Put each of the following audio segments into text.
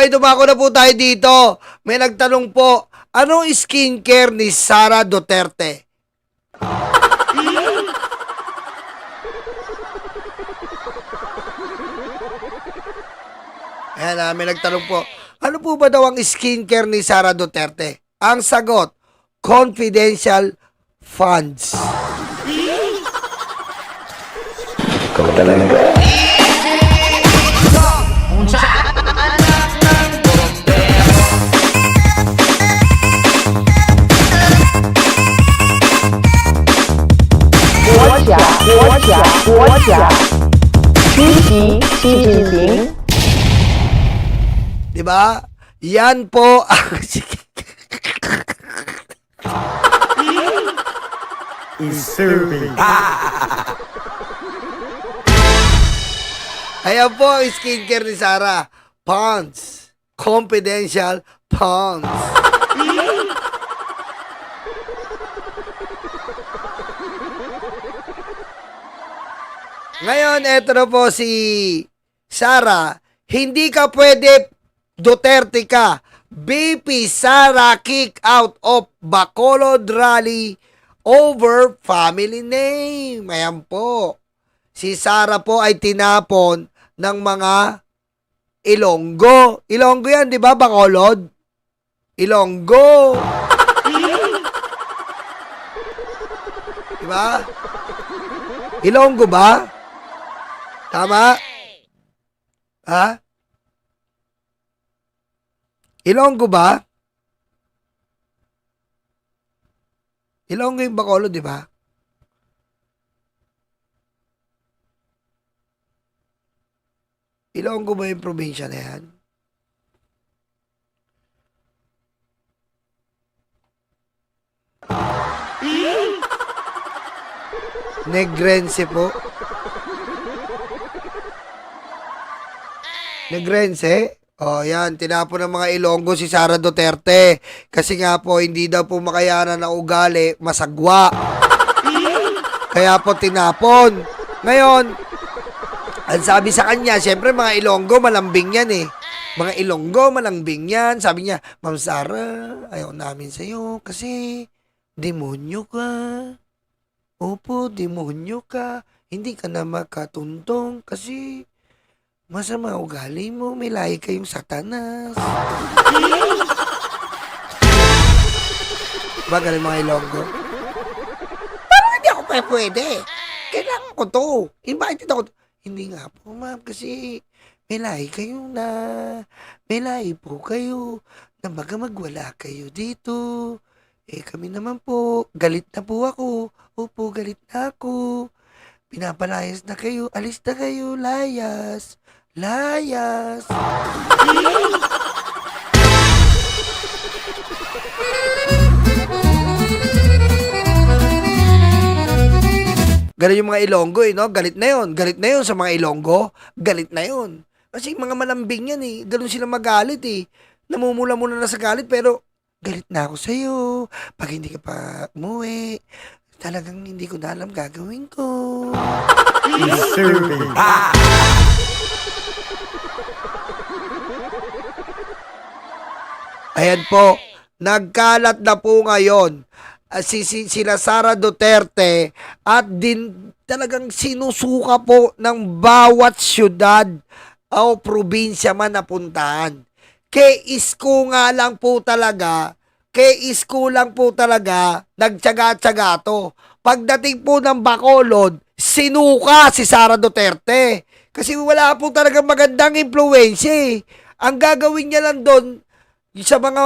Okay, dumako na po tayo dito. May nagtanong po, anong skincare ni Sara Duterte? Ayan, may nagtanong po, ano po ba daw ang skincare ni Sara Duterte? Ang sagot, confidential funds. Ikaw talaga. Jinping. Diba? Yan po ang Is serving. Ayan po ang skincare ni Sara. Pond's. Confidential Pond's. Ngayon, eto na po si Sara. Hindi ka pwede, Duterte ka. BP Sara kick out of Bacolod rally over family name. Ayan po. Si Sara po ay tinapon ng mga Ilonggo. Ilonggo yan, di ba, Bacolod? Ilonggo. Di ba? Ilonggo ba? Tama? Ha? Ilonggo ba? Ilonggo yung Bacolod, di ba? Ilonggo ba yung probinsya na yan? Negrense po. Negrense? O, yan. Tinapon ng mga Ilonggo si Sara Duterte. Kasi nga po, hindi daw po makayanan ng ugali, masagwa. Kaya po tinapon. Ngayon, ang sabi sa kanya, siyempre mga Ilonggo, malambing yan eh. Mga Ilonggo, malambing yan. Sabi niya, Ma'am Sara, ayaw namin sa'yo kasi demonyo ka. Opo, demonyo ka. Hindi ka na makatuntong kasi masama ugali mo, may lahi kayong satanas. Bagal mga Ilonggo. Parang hindi ako pwede. Kailangan ko to. Invited ako to. Hindi nga po, ma'am, kasi may lahi kayo na. May lahi po kayo na magwala kayo dito. Eh, kami naman po, galit na po ako. Opo, galit na ako. Pinapalayas na kayo. Alis na kayo, layas. Layas. Galit yung mga Ilonggo eh, no? Galit na yun. Galit na yun sa mga Ilonggo. Galit na yun. Kasi mga malambing yan eh. Ganun sila magalit eh. Namumula muna na sa galit pero galit na ako sa'yo. Pag hindi ka pa umuwi, talagang hindi ko na alam gagawin ko. Serving. Ayan po, nagkalat na po ngayon sila Sara Duterte at din talagang sinusuka po ng bawat syudad o probinsya man napuntahan. Kay isko nga lang po talaga, nagtyaga-tyaga to. Pagdating po ng Bacolod, sinuka si Sara Duterte. Kasi wala po talaga magandang impluwensya eh. Ang gagawin niya lang doon, sa mga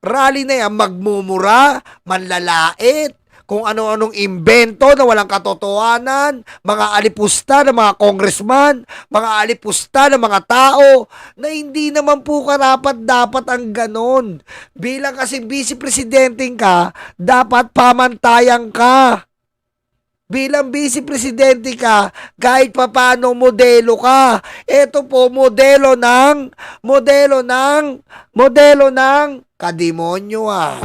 rally na yan, magmumura, manlalait, kung ano-anong imbento na walang katotohanan, mga alipusta ng mga congressman, mga alipusta ng mga tao, na hindi naman po karapat-dapat ang ganon. Bilang kasi vice-presidenteng ka, dapat pamantayan ka. Bilang vice-presidente ka, kahit papano modelo ka. Ito po, modelo ng kademonyo ah.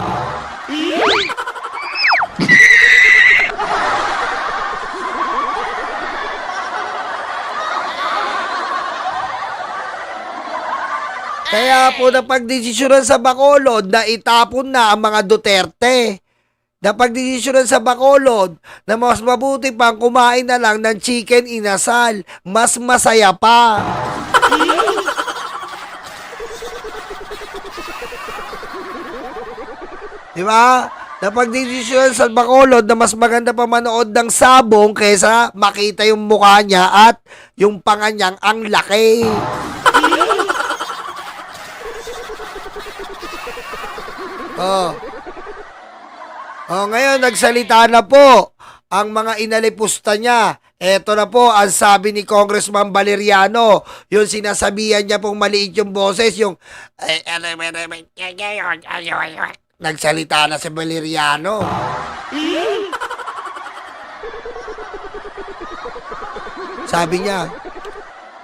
Kaya po napagdesisyonan sa Bacolod na itapon na ang mga Duterte. Napagdesisyonan sa Bacolod na mas mabuti pang kumain na lang ng chicken inasal. Mas masaya pa. Di ba? Napagdesisyonan sa Bacolod na mas maganda pa manood ng sabong kaysa makita yung mukha niya at yung panga niyang ang laki. Ngayon, nagsalita na po ang mga inalipusta niya. Eto na po ang sabi ni Congressman Valeriano. Yung sinasabihan niya pong maliit yung boses, yung nagsalita na si Valeriano. Sabi niya,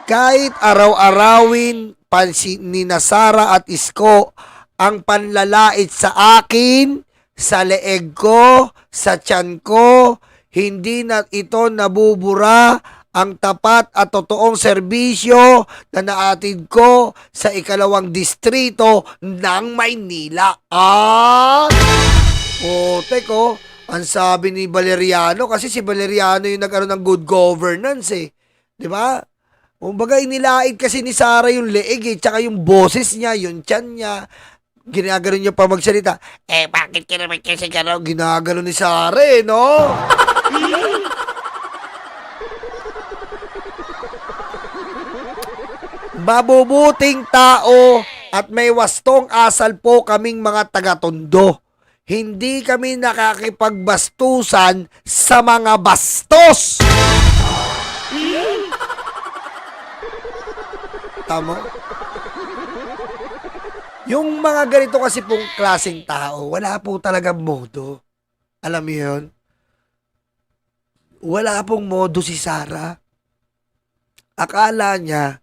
kahit araw-arawin pansin ni Sara at Isko ang panlalait sa akin, sa leeg ko, sa tiyan ko, hindi na ito nabubura ang tapat at totoong serbisyo na naatid ko sa ikalawang distrito ng Maynila. Teko, ang sabi ni Valeriano, kasi si Valeriano yung nag-ano ng good governance eh. Di ba? Kumbaga inilait kasi ni Sara yung leeg eh, tsaka yung boses niya, yung tiyan niya. Ginagano niya pa magsalita. Bakit ka naman kasi gano'n? Ginagano ni Sara eh, no? Mabubuting tao at may wastong asal po kaming mga taga-Tondo. Hindi kami nakakipagbastusan sa mga bastos. Tama? Yung mga ganito kasi pong klaseng tao, wala po talagang modo. Alam mo yun? Wala pong modo si Sara. Akala niya,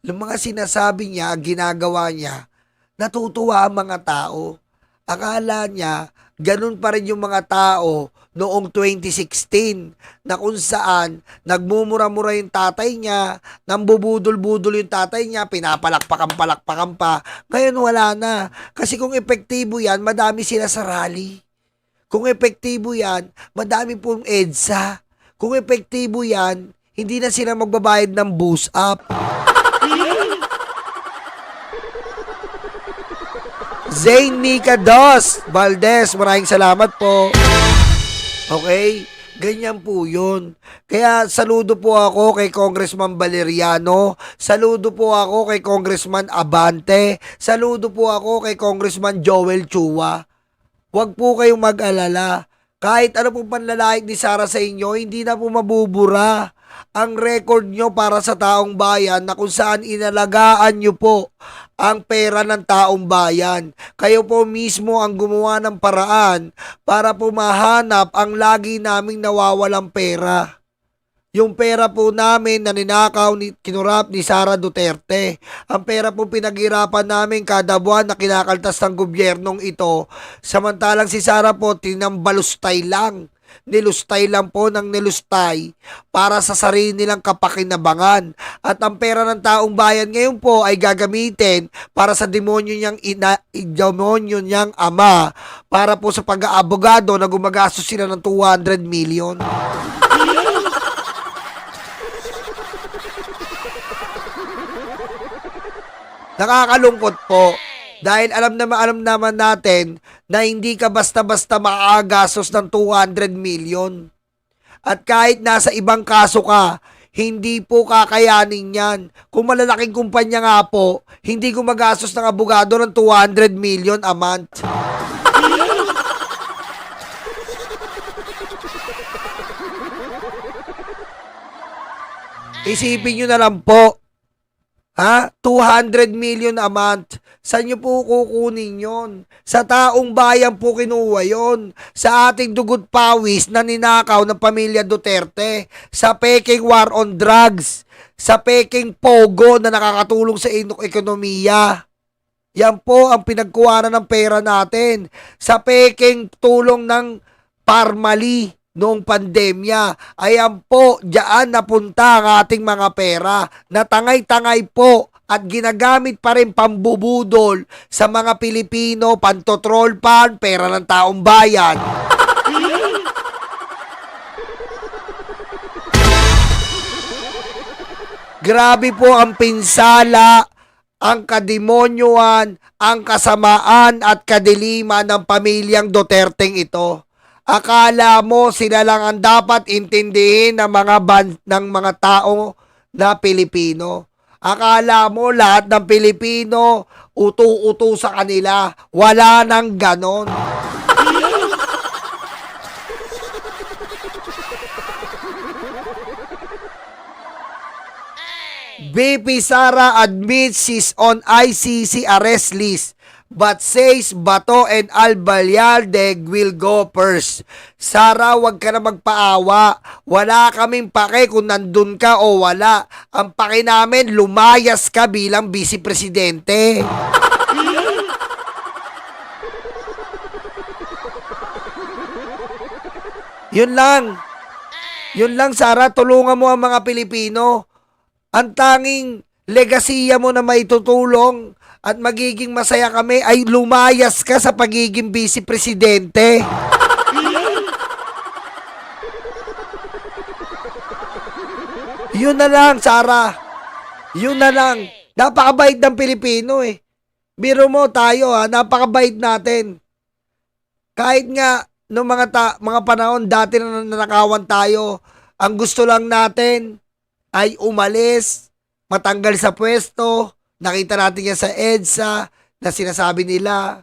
yung mga sinasabi niya, ginagawa niya, natutuwa ang mga tao. Akala niya, ganun pa rin yung mga tao noong 2016 na kung saan nagmumura-mura yung tatay niya, nambubudol-budol yung tatay niya, pinapalakpakan pa. Ngayon wala na. Kasi kung epektibo yan, madami sila sa rally. Kung epektibo yan, madami pong EDSA. Kung epektibo yan, hindi na sila magbabayad ng boost up. Zane Nika Dos Valdez, maraming salamat po. Okay? Ganyan po yun. Kaya saludo po ako kay Congressman Valeriano. Saludo po ako kay Congressman Abante. Saludo po ako kay Congressman Joel Chua. Huwag po kayong mag-alala. Kahit ano pong panlalait ni Sara sa inyo, hindi na po mabubura ang record nyo para sa taong bayan na kung saan inalagaan nyo po ang pera ng taong bayan. Kayo po mismo ang gumawa ng paraan para po mahanap ang lagi naming nawawalang pera. Yung pera po namin na ninakaw, kinurap ni Sara Duterte. Ang pera po pinaghirapan namin kada buwan na kinakaltas ng gobyernong ito. Samantalang si Sara po tinambalustay lang. Nilustay lang po ng nilustay para sa sarili nilang kapakinabangan. At ang pera ng taong bayan ngayon po ay gagamitin para sa demonyo niyang ama, para po sa pag-aabogado na gumagastos sila ng 200 million. Nakakalungkot po dahil alam naman natin na hindi ka basta-basta makakagastos ng 200 million. At kahit nasa ibang kaso ka, Hindi po kakayanin yan. Kung malalaking kumpanya nga po, hindi gumagastos ng abogado ng 200 million a month. Isipin nyo na lang po. Ha? 200 million a month. Saan nyo po kukunin yon? Sa taong bayan po kinuha yon. Sa ating dugot pawis na ninakaw ng pamilya Duterte. Sa peking war on drugs. Sa peking pogo na nakakatulong sa ekonomiya. Yan po ang pinagkuhanan ng pera natin. Sa peking tulong ng Parmali noong pandemya. Ayan po, diyan napunta ang ating mga pera na tangay-tangay po at ginagamit pa rin pambubudol sa mga Pilipino, pantotrol pan, pera ng taong bayan. Grabe po ang pinsala, ang kademonyoan, ang kasamaan at kadiliman ng pamilyang Duterteng ito. Akala mo sila lang ang dapat intindihin ng mga tao na Pilipino. Akala mo lahat ng Pilipino utu-utu sa kanila. Wala nang ganon. BP Sara admits she's on ICC arrest list but says Bato and Albayalde will go first. Sara, wag ka na magpaawa. Wala kaming pake kung nandun ka o wala. Ang pake namin, lumayas ka bilang vice presidente. Yun lang. Yun lang, Sara. Tulungan mo ang mga Pilipino. Ang tanging legasiya mo na may tutulong at magiging masaya kami ay lumayas ka sa pagiging vice presidente. Yun na lang, Sara. Yun na lang. Napakabait ng Pilipino eh. Biro mo tayo napakabait natin. Kahit nga noong mga panahon dati na nanakawan tayo, ang gusto lang natin ay umalis, matanggal sa pwesto. Nakita natin yan sa EDSA na sinasabi nila.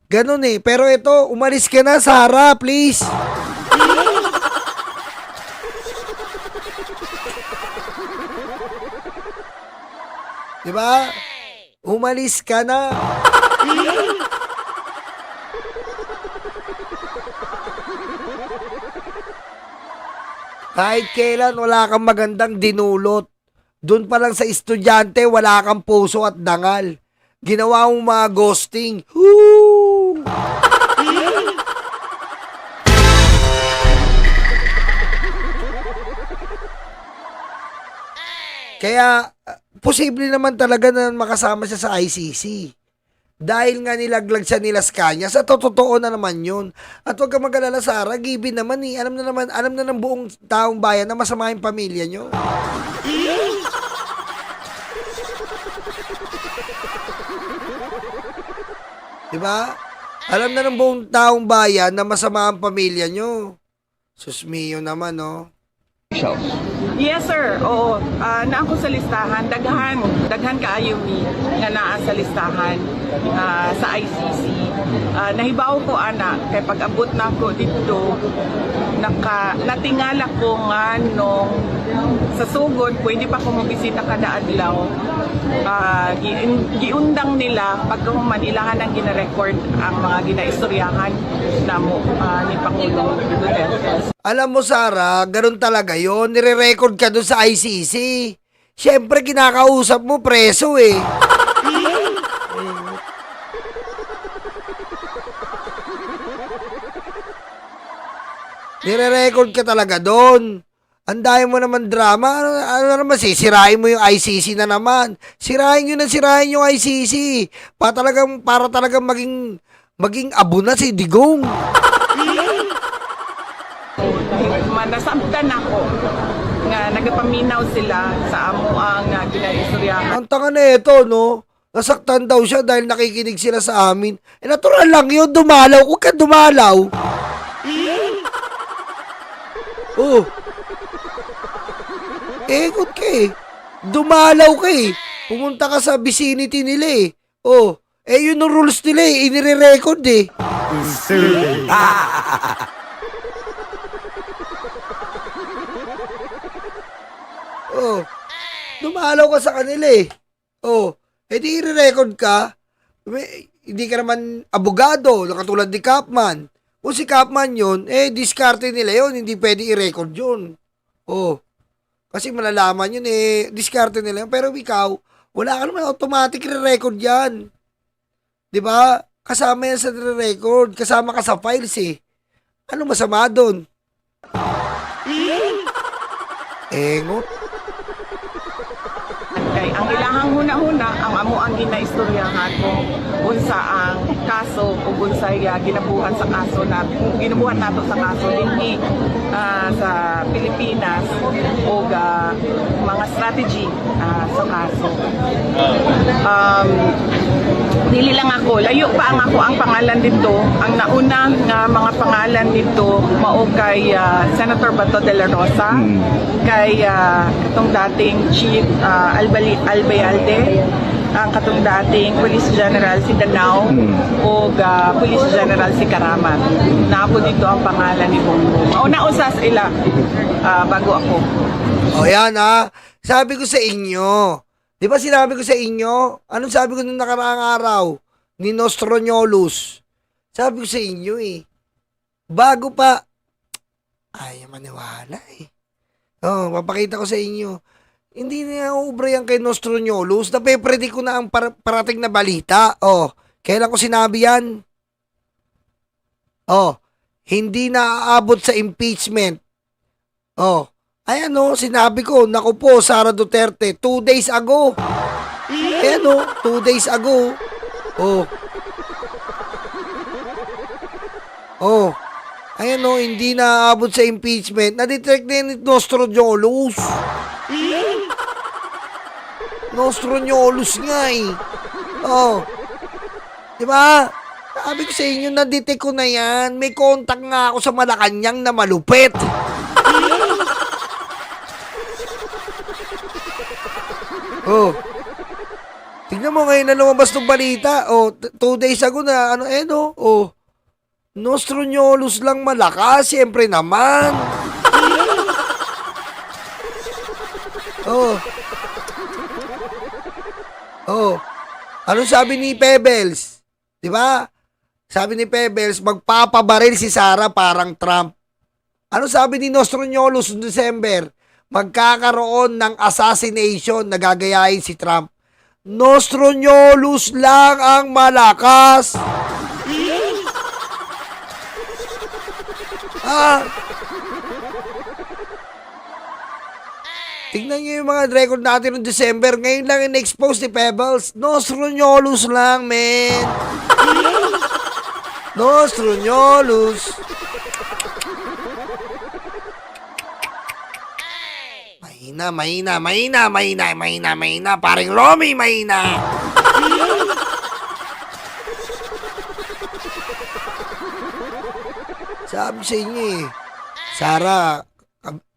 Ganun eh. Pero ito, umalis ka na, Sara, please. Diba? Umalis ka na. Kahit kailan wala kang magandang dinulot. Doon pa lang sa estudyante, wala kang puso at dangal. Ginawa mong mga ghosting. Woo! Kaya, posible naman talaga na makasama siya sa ICC. Dahil nga nilaglag siya nila Skanya, sa totoo na naman yun. At huwag ka mag-alala, Sara, given naman eh. Alam na ng buong taong bayan na masama yung pamilya nyo. Diba? Alam na ng buong taong bayan na masama ang pamilya nyo. Sus mio naman, no? Yes, sir. Oo. Naa ko sa listahan. Daghan kaayo mi nga naa sa listahan sa ICC. Nahibaw ko, anak, kay pag-abot na ko dito, natingala ko nga nung sa sugod, pwede pa ko mabisita kada adlaw. Giundang nila, pagkahuman ilangan ang gina-record ang mga ginaistoryahan na mo ni Pangulong Duterte. Alam mo, Sara, ganun talaga yon. Nire-record ka doon sa ICC. Siyempre, kinakausap mo preso eh. Nire-record ka talaga doon. Ang dami mo naman drama. Ano naman, sisirain mo yung ICC na naman. Sirain yung ICC. Para talagang maging abo na si Digong. Nasabtan ako nga nagapaminaw sila sa amo ang ginaistoryahan. Ang tanga na ito, no? Nasaktan daw siya dahil nakikinig sila sa amin. Natural lang yun, dumalaw. Huwag ka dumalaw. Oh. Ikot ka eh. Dumalaw ka eh. Pumunta ka sa vicinity nila eh. Oh, yun ang rules nila eh. Inire-record eh. is serving. Oh, dumalaw ka sa kanila eh. Oh, di i-record ka. Hindi ka naman abogado, katulad ni Capman. Kung si Capman yun, diskarte nila yun. Hindi pwede i-record yun. Oh, kasi malalaman yun diskarte nila yun. Pero ikaw, wala ka naman automatic re-record yan. Diba? Kasama yan sa re-record. Kasama ka sa files eh. Ano masama doon? Engot. Kay ang ilahang huna-huna ang amo ang ginaistoryahan ko unsa ang kaso o unsay ginabuhat sa kaso na ginabuhat nato sa kaso dinhi sa Pilipinas o mga strategy sa kaso. Dili lang ako, layo pa ang ako ang pangalan dito. Ang naunang mga pangalan dito mao kay Senator Bato de la Rosa, kay katong dating Chief Albayalde, ang katong dating Police General si Danao o Police General si Karamat. Napo dito ang pangalan ni Bongbong. O nausas ila bago ako. O yan sabi ko sa inyo. Di ba sinabi ko sa inyo? Anong sabi ko nung nakaraang araw? Ni Nostronolus. Sabi ko sa inyo bago pa, ayaw maniwala Oh, papakita ko sa inyo. Hindi na ubra yan kay Nostronolus. Nape-predict ko na ang parating na balita. Oh, kailan ko sinabi yan? Oh, hindi na aabot sa impeachment. Oh, ayan sinabi ko, naku po, Sara Duterte, 2 days ago. Ayan 2 days ago. Oh, ayan hindi na aabot sa impeachment. Na-detect na yun ni Nostronolus. Nostronolus nga Oh, diba? Sabi ko sa inyo, na-detect ko na yan. May contact nga ako sa Malacanang na malupit. Oh. Tingnan mo ngayon na lumabas ng balita. Oh, 2 days ago na Oh. Nostronolus lang malakas, siyempre naman. Oh. Oh. Ano sabi ni Pebbles? 'Di ba? Sabi ni Pebbles, magpapabaril si Sara parang Trump. Ano sabi ni Nostronolus noong December? Magkakaroon ng assassination na gagayahin si Trump. Nostronolus lang ang malakas. Tingnan niyo yung mga record natin noong December. Ngayon lang in-expose ni Pebbles. Nostronolus lang, men. Nostronolus. Mahina. Paring Romy, mahina. Sabi sa inyo Sara,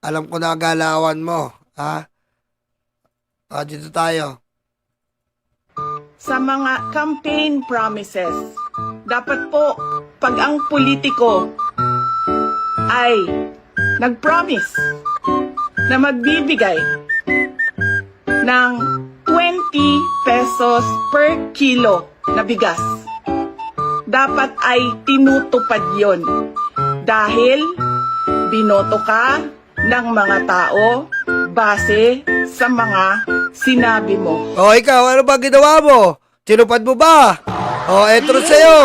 alam ko na galawan mo. Dito tayo. Sa mga campaign promises, dapat po pag ang politiko ay nag-promise na magbibigay ng 20 pesos per kilo na bigas, dapat ay tinutupad yon dahil binoto ka ng mga tao base sa mga sinabi mo. Oh, ikaw, ano ba ginawa mo? Tinupad mo ba? Oh, eto rin sa'yo.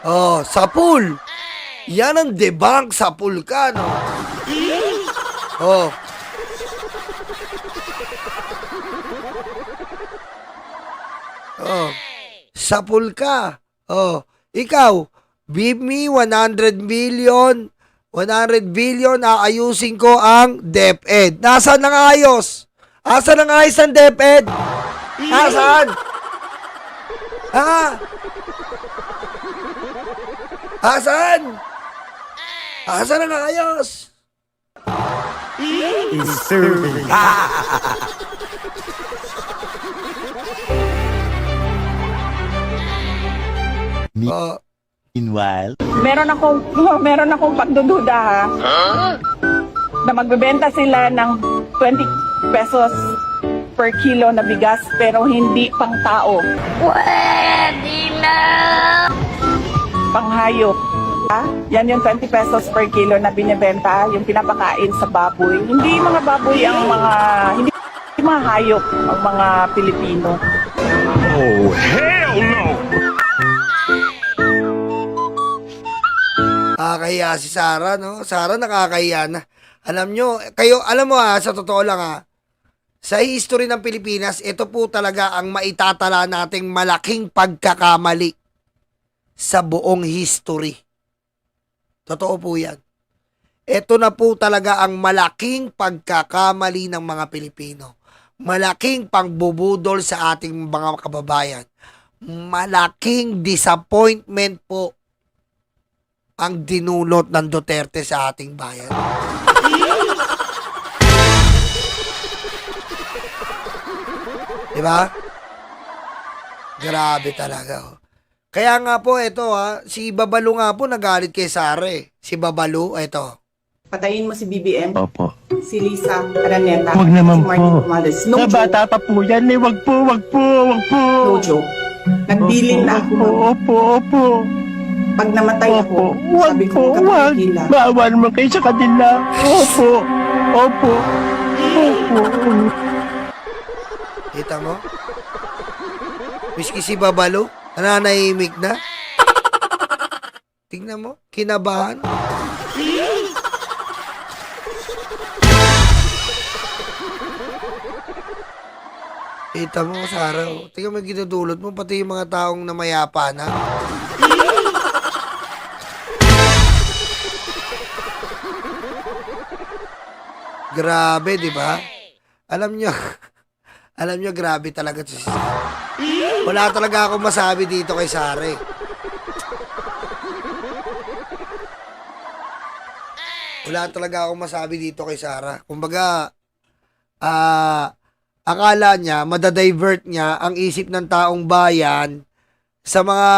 Oh, sapul. Yan ang debunk sapul ka, no? Oh. Oh. Sapul ka. Oh. Ikaw, give me 100 million. 100 billion, aayusin ko ang DepEd. Nasaan ang ayos? Asan ang ayos ng DepEd? Nasaan? Asan? Asa na nga ayos? is serving. Oh, Meanwhile, meron akong pagdududa ha. Na magbebenta sila ng 20 pesos per kilo na bigas pero hindi pang tao. Pwede na! Panghayop. Ha? Yan yung 20 pesos per kilo na binibenta, yung pinapakain sa baboy. Hindi mga baboy ang mga, hindi mga hayop ang mga Pilipino. oh hell no! nakakahiya si Sarah, no? Sarah nakakahiya na. Alam nyo, kayo, alam mo sa totoo lang sa history ng Pilipinas, ito po talaga ang maitatala nating malaking pagkakamali sa buong history. Totoo po yan. Ito na po talaga ang malaking pagkakamali ng mga Pilipino. Malaking pangbubudol sa ating mga kababayan. Malaking disappointment po ang dinulot ng Duterte sa ating bayan. Diba? Grabe talaga. Kaya nga po, ito si Babalu nga po nagalit kay Sara Si Babalu, ito. Patayin mo si BBM, Opo. si Lisa Araneta, Wag naman si Martin po. Romualdez. No Sa joke. bata pa po yan eh. Wag po. No joke. Nagbilin na ako. Opo. Pag namatay ako, Wag sabi po, ko, wag. kapatila. Maawa naman kayo sa kanila. Opo. Kita mo? Miski si Babalu, nananahimik na. Tingnan mo, kinabahan. Kita mo, Sarah. Tingnan mo yung ginudulot mo, pati yung mga taong namayapa na. Grabe, di ba? Alam nyo, grabe talaga si Sarah. Wala talaga akong masabi dito kay Sarah. Wala talaga akong masabi dito kay Sarah. Kumbaga, akala niya, madadivert niya ang isip ng taong bayan sa mga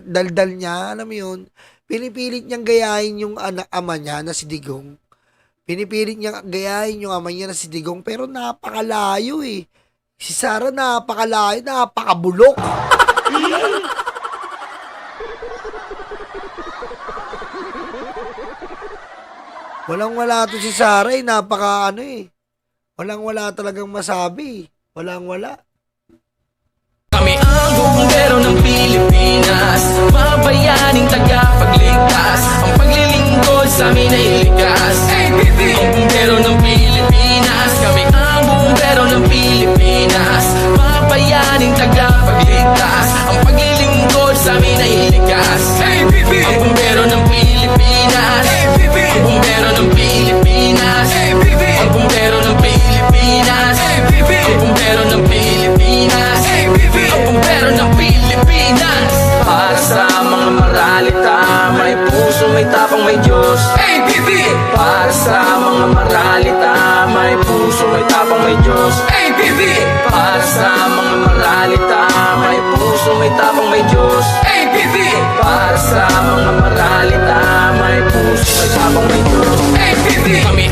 daldal niya, alam mo yun. Pinipilit niyang gayahin yung ama niya na si Digong. Pinipilit niyang gayahin yung ama niya na si Digong, pero napakalayo eh. Si Sarah napakalayo, napakabulok. Walang-wala to si Sarah napaka Walang-wala talagang masabi. Walang-wala. Kami ang bumbero ng Pilipinas, mga bayaning tagapagligtas. Ang paglilingkod sa amin ay likas. Ang bumbero ng Pilipinas, kami ang bumbero ng Pilipinas, mga bayaning tagapagligtas. Ang paglilingkod sa amin ay likas. Ang bumbero ng Pilipinas, ang bumbero ng Pilipinas, ang bumbero ng Pilipinas, ang bumbero ng Pilipinas, ang bumbero ng Pilipinas. Para sa mga maralita, may puso, may tapang, may Diyos. Para sa mga maralita, may puso, may tapang, may Diyos. Para sa mga maralita, may puso, may tapang, may Diyos. Para sa mga maralita, may puso, may tapang, may Diyos. Kami